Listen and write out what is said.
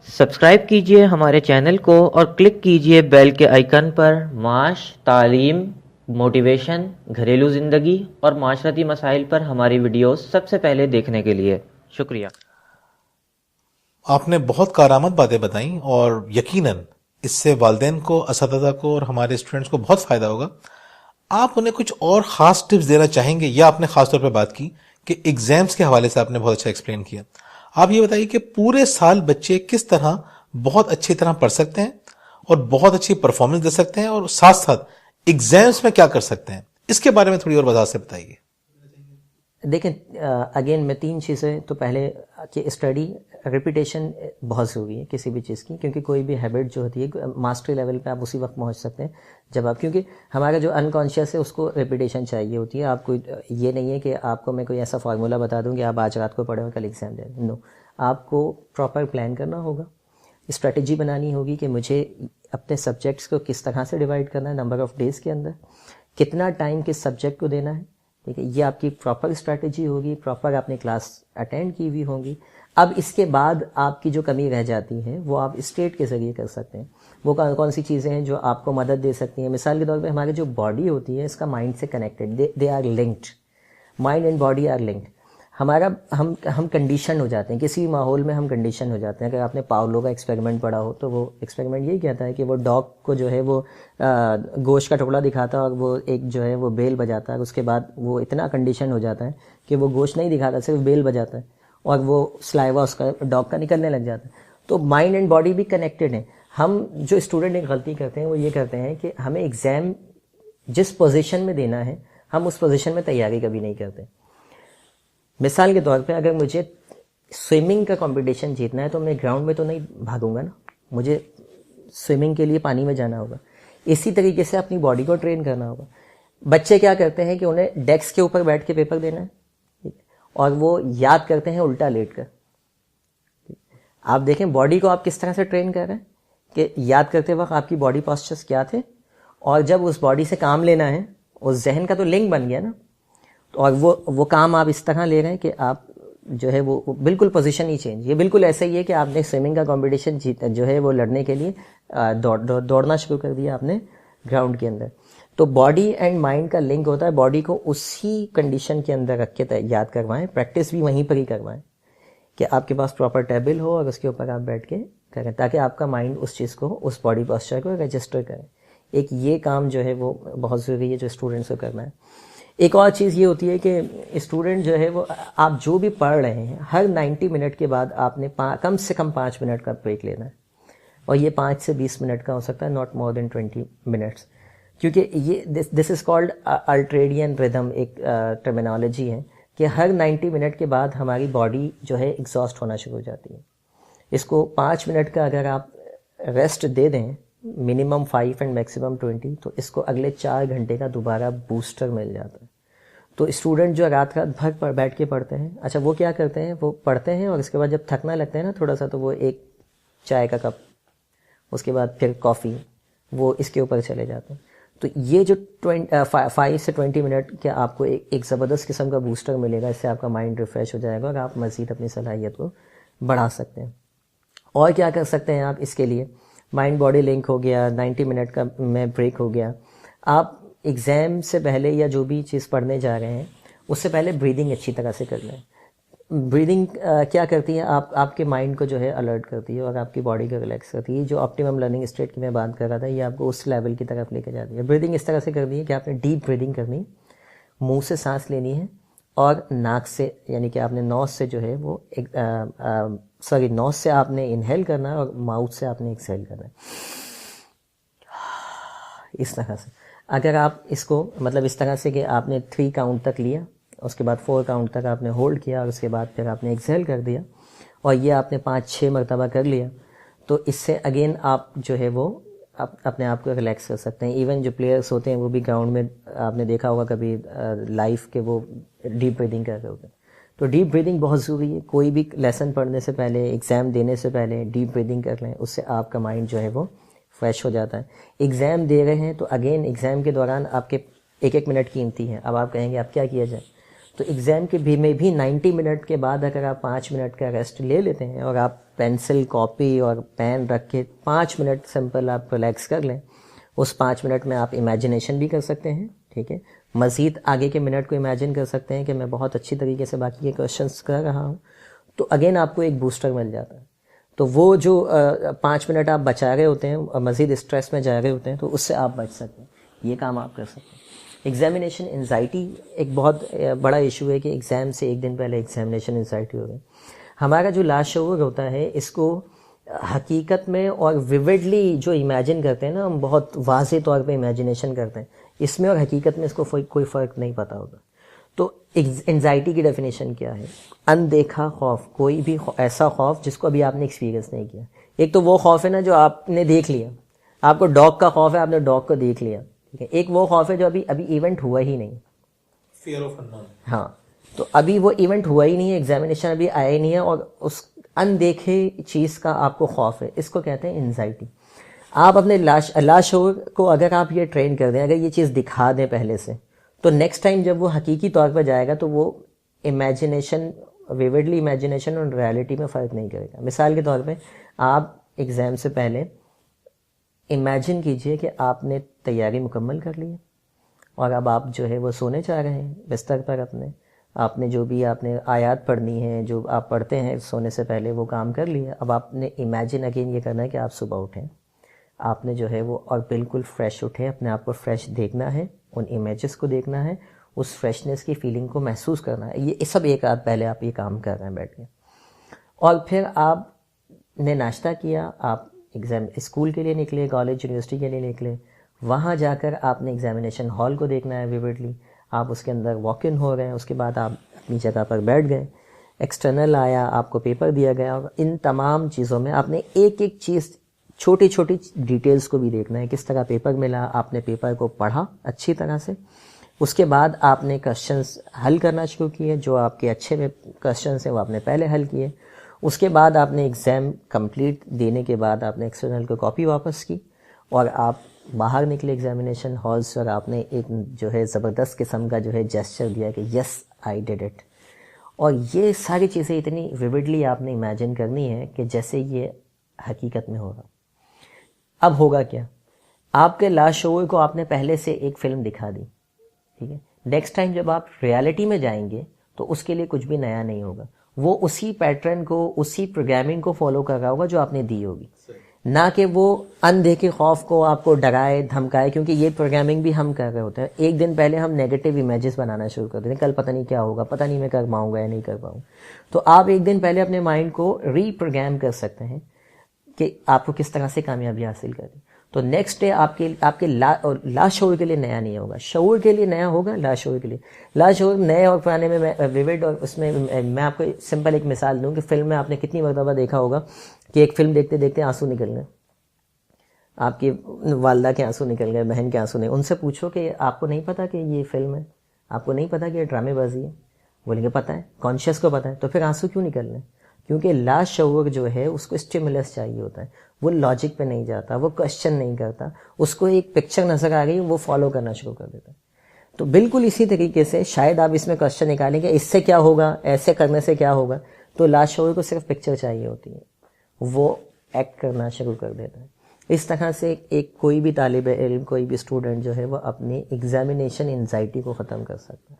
Subscribe कीजिए हमारे channel को और क्लिक कीजिए बेल के आइकन पर। माश, तालीम, मोटिवेशन, घरेलू ज़िंदगी और माशरती मसाइल पर हमारी वीडियोस सबसे पहले देखने के लिए शुक्रिया। आपने बहुत कारआमद बातें बताई और यकीनन इससे वालिदैन को, असातिज़ा को और हमारे स्टूडेंट्स को बहुत फ़ायदा होगा। आप उन्हें कुछ और ख़ास टिप्स देना चाहेंगे या आपने ख़ास तौर पर बात की कि एग्ज़ाम्स के हवाले से आपने बहुत अच्छा एक्सप्लेन किया। आप ये बताइए कि पूरे साल बच्चे किस तरह बहुत अच्छी तरह पढ़ सकते हैं और बहुत अच्छी परफॉर्मेंस दे सकते हैं और साथ साथ एग्ज़ाम्स में क्या कर सकते हैं, इसके बारे में थोड़ी और वजह से बताइए। देखें, अगेन मैं 3 चीज़ें तो पहले कि स्टडी रिपीटेशन बहुत ज़रूरी है किसी भी चीज़ की, क्योंकि कोई भी हैबिट जो होती है मास्टरी लेवल पे आप उसी वक्त पहुंच सकते हैं जब आप, क्योंकि हमारा जो अनकॉन्शियस है उसको रिपीटेशन चाहिए होती है। आपको ये नहीं है कि आपको मैं कोई ऐसा फार्मूला बता दूं कि आप आज रात को पढ़ें और कल एग्जाम दें। नो, आपको प्रॉपर प्लान करना होगा, स्ट्रेटजी बनानी होगी कि मुझे अपने सब्जेक्ट्स को किस तरह से डिवाइड करना है, नंबर ऑफ डेज़ के अंदर कितना टाइम किस सब्जेक्ट को देना है। ठीक है, ये आपकी प्रॉपर स्ट्रैटेजी होगी, प्रॉपर आपने क्लास अटेंड की हुई होंगी। अब इसके बाद आपकी जो कमी रह जाती है वो आप स्टेट के ज़रिए कर सकते हैं। वो कौन सी चीज़ें हैं जो आपको मदद दे सकती हैं। मिसाल के तौर पे हमारी जो बॉडी होती है इसका माइंड से connected, they are linked, mind and body are linked. हमारा हम कंडीशन हो जाते हैं, किसी भी माहौल में हम कंडीशन हो जाते हैं। अगर आपने पावलो का एक्सपेरिमेंट पढ़ा हो तो वो एक्सपेरिमेंट यही कहता है कि वो डॉग को जो है वो गोश्त का टुकड़ा दिखाता है और वो एक जो है वो बेल बजाता है। उसके बाद वो इतना कंडीशन हो जाता है कि वो गोश्त नहीं दिखाता, सिर्फ बेल बजाता है और वो स्लाइवा उसका डॉग का निकलने लग जाता है। तो माइंड एंड बॉडी भी कनेक्टेड है। हम जो स्टूडेंट एक गलती करते हैं वो ये करते हैं कि हमें एग्ज़ाम जिस पोजीशन में देना है हम उस पोजीशन में तैयारी कभी नहीं करते। मिसाल के तौर पे अगर मुझे स्विमिंग का कंपटीशन जीतना है तो मैं ग्राउंड में तो नहीं भागूंगा ना, मुझे स्विमिंग के लिए पानी में जाना होगा। इसी तरीके से अपनी बॉडी को ट्रेन करना होगा। बच्चे क्या करते हैं कि उन्हें डेस्क के ऊपर बैठ के पेपर देना है और वो याद करते हैं उल्टा लेट कर। आप देखें बॉडी को आप किस तरह से ट्रेन कर रहे हैं कि याद करते वक्त आपकी बॉडी पोस्चर्स क्या थे, और जब उस बॉडी से काम लेना है उस जहन का तो लिंक बन गया ना, और वो काम आप इस तरह ले रहे हैं कि आप जो है वो बिल्कुल पोजीशन ही चेंज। ये बिल्कुल ऐसा ही है कि आपने स्विमिंग का कंपटीशन जो है वो लड़ने के लिए दौड़ना शुरू कर दिया आपने ग्राउंड के अंदर। तो बॉडी एंड माइंड का लिंक होता है। बॉडी को उसी कंडीशन के अंदर रख के याद करवाएं, प्रैक्टिस भी वहीं पर ही करवाएं कि आपके पास प्रॉपर टेबल हो और उसके ऊपर आप बैठ के करें, ताकि आपका माइंड उस चीज़ को, उस बॉडी पोस्चर को रजिस्टर करे। एक ये काम जो है वो बहुत ज़रूरी है जो स्टूडेंट्स को करना है। एक और चीज़ ये होती है कि स्टूडेंट जो है वो, आप जो भी पढ़ रहे हैं हर 90 मिनट के बाद आपने कम से कम 5 मिनट का ब्रेक लेना है, और ये 5 से 20 मिनट का हो सकता है, नॉट मोर देन 20 मिनट्स, क्योंकि ये दिस इज़ कॉल्ड अल्ट्रेडियन रिदम, एक टर्मिनोलॉजी है कि हर 90 मिनट के बाद हमारी बॉडी जो है एग्जॉस्ट होना शुरू हो जाती है। इसको 5 मिनट का अगर आप रेस्ट दे दें, मिनिमम 5 एंड मैक्सिमम 20, तो इसको अगले 4 घंटे का दोबारा बूस्टर मिल जाता है। तो स्टूडेंट जो रात भर बैठ के पढ़ते हैं, अच्छा वो क्या करते हैं, वो पढ़ते हैं और उसके बाद जब थकना लगता है ना थोड़ा सा, तो वो एक चाय का कप, उसके बाद फिर कॉफ़ी, वो इसके ऊपर चले जाते हैं। तो ये जो 5 से 20 मिनट के आपको एक ज़बरदस्त किस्म का बूस्टर मिलेगा। इससे आपका माइंड रिफ़्रेश हो जाएगा और आप मज़ीद अपनी सलाहियत को बढ़ा सकते हैं। और क्या कर सकते हैं आप इसके लिए, माइंड बॉडी लिंक हो गया, 90 मिनट का में ब्रेक हो गया। आप एग्ज़ाम से पहले या जो भी चीज़ पढ़ने जा रहे हैं उससे पहले ब्रीदिंग अच्छी तरह से कर लें। ब्रीदिंग क्या करती है, आपके माइंड को जो है अलर्ट करती है और आपकी बॉडी को रिलैक्स करती है। जो ऑप्टिमम लर्निंग स्टेट की मैं बात कर रहा था, ये आपको उस लेवल की तरफ लेकर जाती है। ब्रीदिंग इस तरह से करनी है कि आपने डीप ब्रीदिंग करनी, मुंह से सांस लेनी है और नाक से, यानी कि आपने नोज से जो है वो नोज से आपने इनहेल करना है और माउथ से आपने एक्सहेल करना है, इस तरह से। अगर आप इसको मतलब इस तरह से कि आपने 3 काउंट तक लिया, उसके बाद 4 काउंट तक आपने होल्ड किया और उसके बाद फिर आपने एक्सहेल कर दिया, और ये आपने 5-6 मरतबा कर लिया, तो इससे अगेन आप जो है वो अपने आप को रिलैक्स कर सकते हैं। इवन जो प्लेयर्स होते हैं वो भी ग्राउंड में आपने देखा होगा कभी लाइव के, वो डीप ब्रीदिंग कर रहे होते हैं। तो डीप ब्रीदिंग बहुत ज़रूरी है। कोई भी लेसन पढ़ने से पहले, एग्ज़ाम देने से पहले डीप ब्रीदिंग कर लें, उससे आपका माइंड जो है वो फ्रेश हो जाता है। एग्ज़ाम दे रहे हैं तो अगेन एग्ज़ाम के दौरान आपके 1-1 मिनट कीमती है। अब आप कहेंगे अब क्या किया जाए, तो एग्ज़ाम के में भी 90 मिनट के बाद अगर आप 5 मिनट का रेस्ट ले लेते हैं और आप पेंसिल, कॉपी और पेन रख के 5 मिनट सिंपल आप रिलैक्स कर लें। उस 5 मिनट में आप इमेजिनेशन भी कर सकते हैं, ठीक है। मज़ीद आगे के मिनट को इमेजिन कर सकते हैं कि मैं बहुत अच्छी तरीके से बाकी के क्वेश्चंस कर रहा हूँ, तो अगेन आपको एक बूस्टर मिल जाता है। तो वो जो 5 मिनट आप बचा रहे होते हैं और मज़ीद स्ट्रेस में जा रहे होते हैं, तो उससे आप बच सकते हैं। ये काम आप कर सकते हैं। एग्जामिनेशन एंजाइटी एक बहुत बड़ा इशू है कि एग्ज़ाम से एक दिन पहले एग्जामिनेशन एंजाइटी हो गई। हमारा जो लाशऊर होता है, इसको हकीकत में और विविडली जो इमेजिन करते हैं ना, हम बहुत वाज़े तौर पे इमेजिनेशन करते हैं, इसमें और हकीकत में इसको कोई फ़र्क नहीं पता होता। तो एंजाइटी की डेफिनेशन क्या है? अनदेखा खौफ, कोई भी ऐसा खौफ जिसको अभी आपने एक्सपीरियंस नहीं किया। एक तो वो खौफ है ना जो आपने देख लिया, आपको डॉग का खौफ है, आपने डॉग को देख लिया, ठीक है। एक वो खौफ है जो अभी इवेंट हुआ ही नहीं, फियर ऑफ अननोन। हाँ, तो अभी वो इवेंट हुआ ही नहीं है, एग्जामिनेशन अभी आया ही नहीं है और उस अनदेखे चीज़ का आपको खौफ है, इसको कहते हैं एंजाइटी। आप अपने लाशऊर को अगर आप ये ट्रेन कर दें, अगर ये चीज़ दिखा दें पहले से, तो नेक्स्ट टाइम जब वो हकीकी तौर पर जाएगा तो वो इमेजिनेशन, विविडली इमेजिनेशन और रियलिटी में फ़र्क नहीं करेगा। मिसाल के तौर पे आप एग्ज़ाम से पहले इमेजिन कीजिए कि आपने तैयारी मुकम्मल कर ली है और अब आप जो है वो सोने जा रहे हैं बिस्तर पर अपने। आपने जो भी आपने आयत पढ़नी है, जो आप पढ़ते हैं सोने से पहले, वो काम कर लिया। अब आपने इमेजिन अगेन ये करना है कि आप सुबह उठें, आपने जो है वो और बिल्कुल फ्रेश उठें, अपने आप को फ्रेश देखना है, उन इमेजेस को देखना है, उस फ्रेशनेस की फीलिंग को महसूस करना है। ये सब एक रात पहले आप ये काम कर रहे हैं बैठ के। और फिर आपने नाश्ता किया, आप एग्ज़ाम स्कूल के लिए निकले, कॉलेज यूनिवर्सिटी के लिए निकले। वहाँ जाकर आपने एग्जामिनेशन हॉल को देखना है विविडली। आप उसके अंदर वॉक इन हो रहे हैं, उसके बाद आप अपनी जगह पर बैठ गए, एक्सटर्नल आया, आपको पेपर दिया गया। और इन तमाम चीज़ों में आपने एक एक चीज़, छोटी छोटी डिटेल्स को भी देखना है, किस तरह पेपर मिला, आपने पेपर को पढ़ा अच्छी तरह से। उसके बाद आपने क्वेश्चंस हल करना शुरू किए, जो आपके अच्छे क्वेश्चंस हैं वो आपने पहले हल किए। उसके बाद आपने एग्ज़ाम कंप्लीट देने के बाद आपने एक्सटर्नल को कॉपी वापस की और आप बाहर निकले एग्जामिनेशन हॉल से और आपने एक जो है ज़बरदस्त किस्म का जो है जेस्चर दिया कि यस आई डिड इट। और ये सारी चीज़ें इतनी विविडली आपने इमेजिन करनी है कि जैसे ये हकीकत में होगा। अब होगा क्या? आपके लाशऊर को आपने पहले से एक फ़िल्म दिखा दी, ठीक है। नेक्स्ट टाइम जब आप रियलिटी में जाएंगे तो उसके लिए कुछ भी नया नहीं होगा, वो उसी पैटर्न को, उसी प्रोग्रामिंग को फॉलो कर रहा होगा जो आपने दी होगी, ना कि वो अनदेखे खौफ को आपको डराए धमकाए। क्योंकि ये प्रोग्रामिंग भी हम कर रहे होते हैं। एक दिन पहले हम नेगेटिव इमेजेस बनाना शुरू कर देते हैं, कल पता नहीं क्या होगा, पता नहीं मैं कर पाऊंगा या नहीं कर पाऊंगा। तो आप एक दिन पहले अपने माइंड को रीप्रोग्राम कर सकते हैं कि आपको किस तरह से कामयाबी हासिल करनी। तो नेक्स्ट डे आपके लाशऊर के लिए नया नहीं होगा, शऊर के लिए नया होगा, लाशऊर के लिए। लाशऊर नए और पुराने में विविड, और उसमें मैं आपको सिंपल एक मिसाल दूं कि फिल्म में आपने कितनी मरतबा देखा होगा कि एक फिल्म देखते देखते आंसू निकल गए, आपकी वालदा के आंसू निकल गए, बहन के आंसू नहीं। उनसे पूछो कि आपको नहीं पता कि ये फिल्म है, आपको नहीं पता कि ये ड्रामेबाजी है? बोलेंगे पता है, कॉन्शियस को पता है। तो फिर आंसू क्यों निकल रहे? क्योंकि लाशऊर जो है उसको स्टिमुलस चाहिए होता है, वो लॉजिक पे नहीं जाता, वो क्वेश्चन नहीं करता, उसको एक पिक्चर नजर आ गई वो फॉलो करना शुरू कर देता है। तो बिल्कुल इसी तरीके से शायद आप इसमें क्वेश्चन निकालेंगे, इससे क्या होगा, ऐसे करने से क्या होगा, तो लाशऊर को सिर्फ पिक्चर चाहिए होती है, वो एक्ट करना शुरू कर देता है। इस तरह से एक कोई भी तालिब इल्म, कोई भी स्टूडेंट जो है वो अपनी एग्जामिनेशन एंजाइटी को ख़त्म कर सकता है।